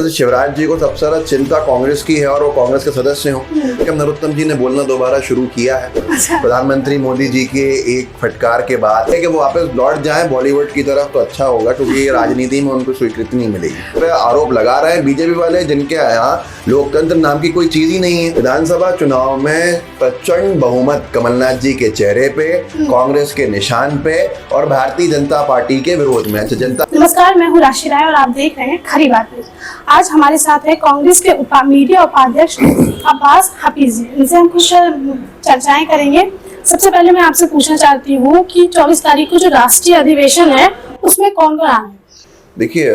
जैसे शिवराज जी को सबसे ज्यादा चिंता कांग्रेस की है और वो कांग्रेस के सदस्य हों कि नरोत्तम जी ने बोलना दोबारा शुरू किया है। प्रधानमंत्री मोदी जी के एक फटकार के बाद है कि वो वापस लौट जाएं बॉलीवुड की तरफ तो अच्छा होगा, क्योंकि राजनीति में उनको स्वीकृति नहीं मिलेगी। तो आरोप लगा रहे हैं बीजेपी वाले जिनके यहाँ लोकतंत्र नाम की कोई चीज ही नहीं है। विधानसभा चुनाव में प्रचंड बहुमत कमलनाथ जी के चेहरे पे, कांग्रेस के निशान पे और भारतीय जनता पार्टी के विरोध में। जनता नमस्कार, मैं हूँ राशि राय और आप देख रहे हैं खरी बात न्यूज। आज हमारे साथ है कांग्रेस के मीडिया उपाध्यक्ष अब्बास हफीज जी। इनसे हम कुछ चर्चाएं करेंगे। सबसे पहले मैं आपसे पूछना चाहती हूँ कि 24 तारीख को जो राष्ट्रीय अधिवेशन है उसमें कौन कौन आना है? देखिए,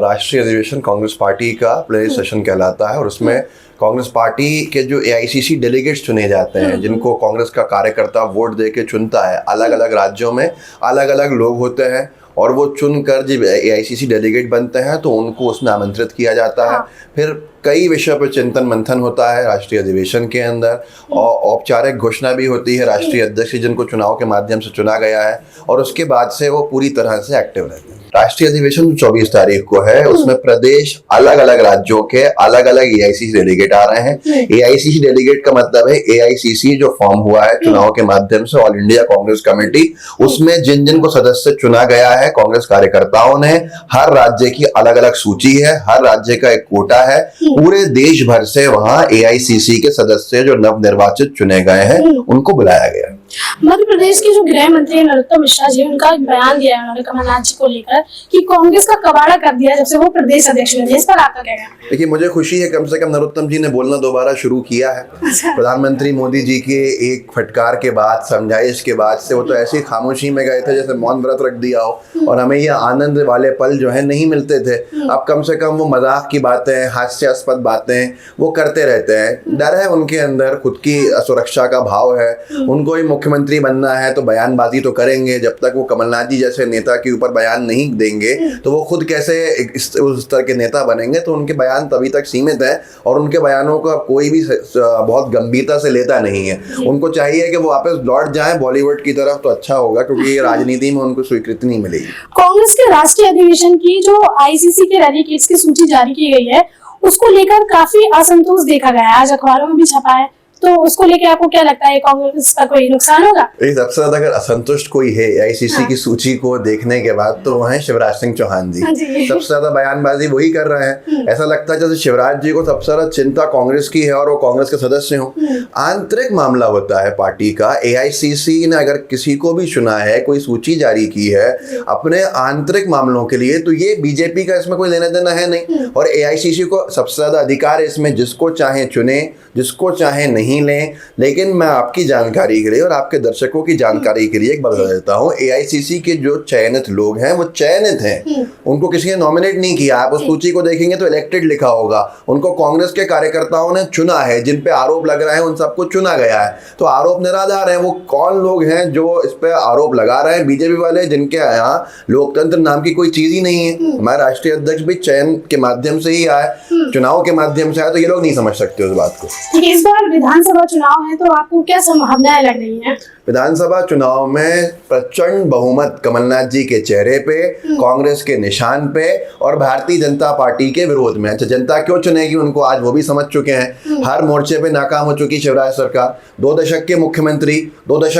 राष्ट्रीय अधिवेशन कांग्रेस पार्टी का प्लेनरी सेशन कहलाता है और उसमें कांग्रेस पार्टी के जो एआईसीसी डेलीगेट्स चुने जाते हैं, जिनको कांग्रेस का कार्यकर्ता वोट दे के चुनता है। अलग अलग राज्यों में अलग अलग लोग होते हैं और वो चुनकर जब एआईसीसी डेलीगेट बनते हैं तो उनको उसमें आमंत्रित किया जाता है। फिर कई विषय पर चिंतन मंथन होता है राष्ट्रीय अधिवेशन के अंदर और औपचारिक घोषणा भी होती है राष्ट्रीय अध्यक्ष जिनको चुनाव के माध्यम से चुना गया है, और उसके बाद से वो पूरी तरह से एक्टिव रहते हैं। राष्ट्रीय अधिवेशन 24 तारीख को है, उसमें प्रदेश अलग अलग राज्यों के अलग अलग एआईसीसी डेलीगेट आ रहे हैं। एआईसीसी डेलीगेट का मतलब है एआईसीसी जो फॉर्म हुआ है चुनाव के माध्यम से, ऑल इंडिया कांग्रेस कमेटी, उसमें जिन जिन को सदस्य चुना गया है कांग्रेस कार्यकर्ताओं ने, हर राज्य की अलग अलग सूची है, हर राज्य का एक कोटा है। पूरे देश भर से वहां एआईसीसी के सदस्य जो नवनिर्वाचित चुने गए हैं उनको बुलाया गया। मध्य प्रदेश के जो गृह मंत्री नरोत्तम मिश्रा जी, उनका एक बयान दिया है उन्होंने कमलनाथ जी को लेकर कि कांग्रेस का कबाड़ा कर दिया जब से वो प्रदेश अध्यक्ष बने। इस पर आपका क्या कहना है? देखिए, मुझे खुशी है कम से कम नरोत्तम जी ने बोलना दोबारा शुरू किया है। प्रधानमंत्री मोदी जी के एक फटकार के बाद, समझाइश के बाद से वो तो ऐसी खामोशी में गए थे जैसे मौन व्रत रख दिया हो और हमें ये आनंद वाले पल जो है नहीं मिलते थे। अब कम से कम वो मजाक की बातें, हास्यास्पद बातें वो करते रहते हैं। डर है उनके अंदर, खुद की सुरक्षा का भाव है। उनको ही मुख्यमंत्री बनना है तो बयानबाजी तो करेंगे। जब तक वो कमलनाथ जी जैसे नेता के ऊपर बयान नहीं देंगे तो वो खुद कैसे उस तरह के नेता बनेंगे। तो उनके बयान तभी तक सीमित है और उनके बयानों को कोई भी बहुत गंभीरता से लेता नहीं है। उनको चाहिए कि वो वापस लौट जाएं बॉलीवुड की तरफ तो अच्छा होगा, क्योंकि राजनीति में उनको स्वीकृति नहीं मिलेगी। कांग्रेस के राष्ट्रीय अधिवेशन की जो आईसीसी के डेलीगेट्स की सूची जारी की गई है उसको लेकर काफी असंतोष देखा गया है, आज अखबारों में भी छपा है। तो उसको लेके आपको क्या लगता है, कांग्रेस का कोई नुकसान होगा? सबसे ज्यादा अगर असंतुष्ट कोई है आईसीसी की सूची को देखने के बाद तो वो है शिवराज सिंह चौहान जी। सबसे ज्यादा बयानबाजी वही कर रहे हैं। ऐसा लगता है जैसे शिवराज जी को सबसे ज्यादा चिंता कांग्रेस की है और वो कांग्रेस के सदस्य हों। आंतरिक मामला होता है पार्टी का। एआईसीसी ने अगर किसी को भी चुना है, कोई सूची जारी की है अपने आंतरिक मामलों के लिए, तो ये बीजेपी का इसमें कोई लेना देना है नहीं। और एआईसीसी को सबसे ज्यादा अधिकार है इसमें, जिसको चाहे चुने, जिसको चाहे नहीं लें। लेकिन मैं आपकी जानकारी के लिए और आपके दर्शकों की जानकारी के लिए एक बात बता देता हूँ, एआईसीसी के जो चयनित लोग हैं वो चयनित हैं, उनको किसी ने नॉमिनेट नहीं किया। आप उस सूची को देखेंगे तो इलेक्टेड लिखा होगा। उनको कांग्रेस के कार्यकर्ताओं ने चुना है, जिन पे आरोप लग रहे हैं उन सबको चुना गया है। तो आरोप निराधार है। वो कौन लोग हैं जो इस पे आरोप लगा रहे हैं? बीजेपी वाले, जिनके यहाँ लोकतंत्र नाम की कोई चीज ही नहीं है। हमारे राष्ट्रीय अध्यक्ष भी चयन के माध्यम से ही आए, चुनाव के माध्यम से आए, तो ये लोग नहीं समझ सकते उस बात को। इस बार विधानसभा चुनाव है तो आपको क्या संभावनाएं लग रही हैं? विधानसभा चुनाव में प्रचंड बहुमत कमलनाथ जी के चेहरे पे, कांग्रेस के निशान पे और भारतीय जनता पार्टी के विरोध में। अच्छा, जनता क्यों चुनेगी उनको आज वो भी समझ चुके हैं। हर मोर्चे पे नाकाम हो चुकी शिवराज सरकार। 2 दशक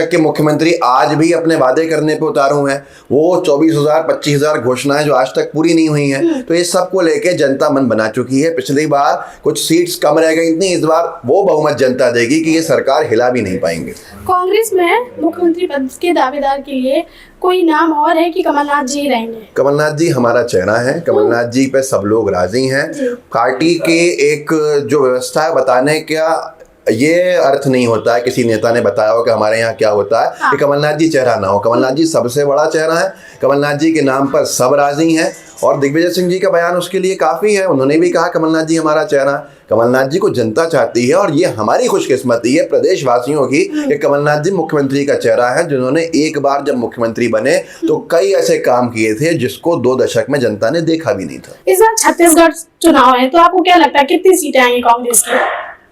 के मुख्यमंत्री आज भी अपने वादे करने पे उतारू हैं। वो 24,000 25,000 घोषणाएं जो आज तक पूरी नहीं हुई हैं। तो इस सब को लेके जनता मन बना चुकी है। पिछली बार कुछ सीट्स कम रह गई थी, इस बार वो बहुमत जनता देगी कि ये सरकार हिला भी नहीं पाएंगे। कांग्रेस में मुख्यमंत्री पद के दावेदार के लिए कोई नाम और है कि कमलनाथ जी रहेंगे? कमलनाथ जी हमारा चेहरा है। कमलनाथ जी पे सब लोग राजी हैं। पार्टी की एक जो व्यवस्था है बताने का ये अर्थ नहीं होता है किसी नेता ने बताया हो कि हमारे यहाँ क्या होता है कि कमलनाथ जी चेहरा ना हो। कमलनाथ जी सबसे बड़ा चेहरा है। कमलनाथ जी के नाम पर सब राजी हैं और दिग्विजय सिंह जी का बयान उसके लिए काफी है। उन्होंने भी कहा कमलनाथ जी हमारा चेहरा। कमलनाथ जी को जनता चाहती है और ये हमारी खुशकिस्मती है प्रदेशवासियों की कि कमलनाथ जी मुख्यमंत्री का चेहरा है, जिन्होंने एक बार जब मुख्यमंत्री बने तो कई ऐसे काम किए थे जिसको 2 दशक में जनता ने देखा भी नहीं था। इस बार छत्तीसगढ़ चुनाव है तो आपको क्या लगता है कितनी सीटें आएंगी कांग्रेस की?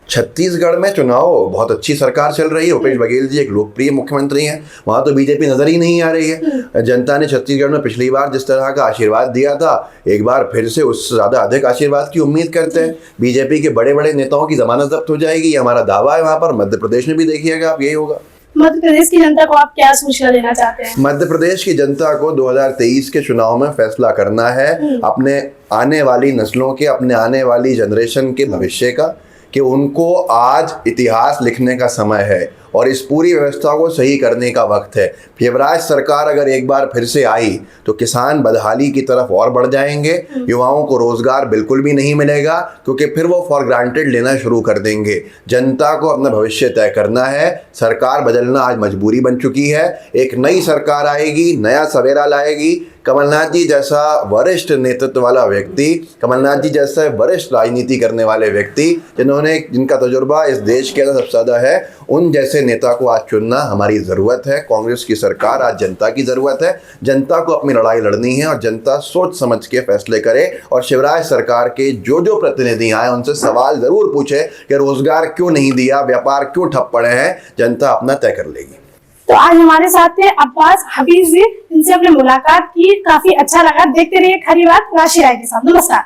छत्तीसगढ़ में चुनाव बहुत अच्छी सरकार चल रही है। भूपेश बघेल जी एक लोकप्रिय मुख्यमंत्री हैं, वहाँ तो बीजेपी नजर ही नहीं आ रही है। जनता ने छत्तीसगढ़ में पिछली बार जिस तरह का आशीर्वाद दिया था, एक बार फिर से उससे ज़्यादा अधिक आशीर्वाद की उम्मीद करते हैं। बीजेपी के बड़े बड़े नेताओं की जमानत जब्त हो जाएगी, ये हमारा दावा है। वहाँ पर मध्य प्रदेश में भी देखिएगा आप, यही होगा। मध्य प्रदेश की जनता को आप क्या सूचना देना चाहते हैं? मध्य प्रदेश की जनता को 2023 के चुनाव में फैसला करना है अपने आने वाली नस्लों के, अपने आने वाली जनरेशन के भविष्य का, कि उनको आज इतिहास लिखने का समय है और इस पूरी व्यवस्था को सही करने का वक्त है। शिवराज सरकार अगर एक बार फिर से आई तो किसान बदहाली की तरफ और बढ़ जाएंगे, युवाओं को रोजगार बिल्कुल भी नहीं मिलेगा, क्योंकि फिर वो फॉर ग्रांटेड लेना शुरू कर देंगे। जनता को अपना भविष्य तय करना है, सरकार बदलना आज मजबूरी बन चुकी है। एक नई सरकार आएगी, नया सवेरा लाएगी। कमलनाथ जी जैसा वरिष्ठ नेतृत्व वाला व्यक्ति, कमलनाथ जी जैसे वरिष्ठ राजनीति करने वाले व्यक्ति, जिनका तजुर्बा इस देश के अंदर सबसे ज़्यादा है, उन जैसे नेता को आज चुनना हमारी ज़रूरत है। कांग्रेस की सरकार आज जनता की ज़रूरत है। जनता को अपनी लड़ाई लड़नी है और जनता सोच समझ के फैसले करे। और शिवराज सरकार के जो जो प्रतिनिधि आए उनसे सवाल ज़रूर पूछे कि रोज़गार क्यों नहीं दिया, व्यापार क्यों ठप पड़े हैं। जनता अपना तय कर लेगी। तो आज हमारे साथ थे अब्बास हफीज जी, इनसे हमने मुलाकात की, काफी अच्छा लगा। देखते रहिए खरी बात राशि राय के साथ। नमस्कार।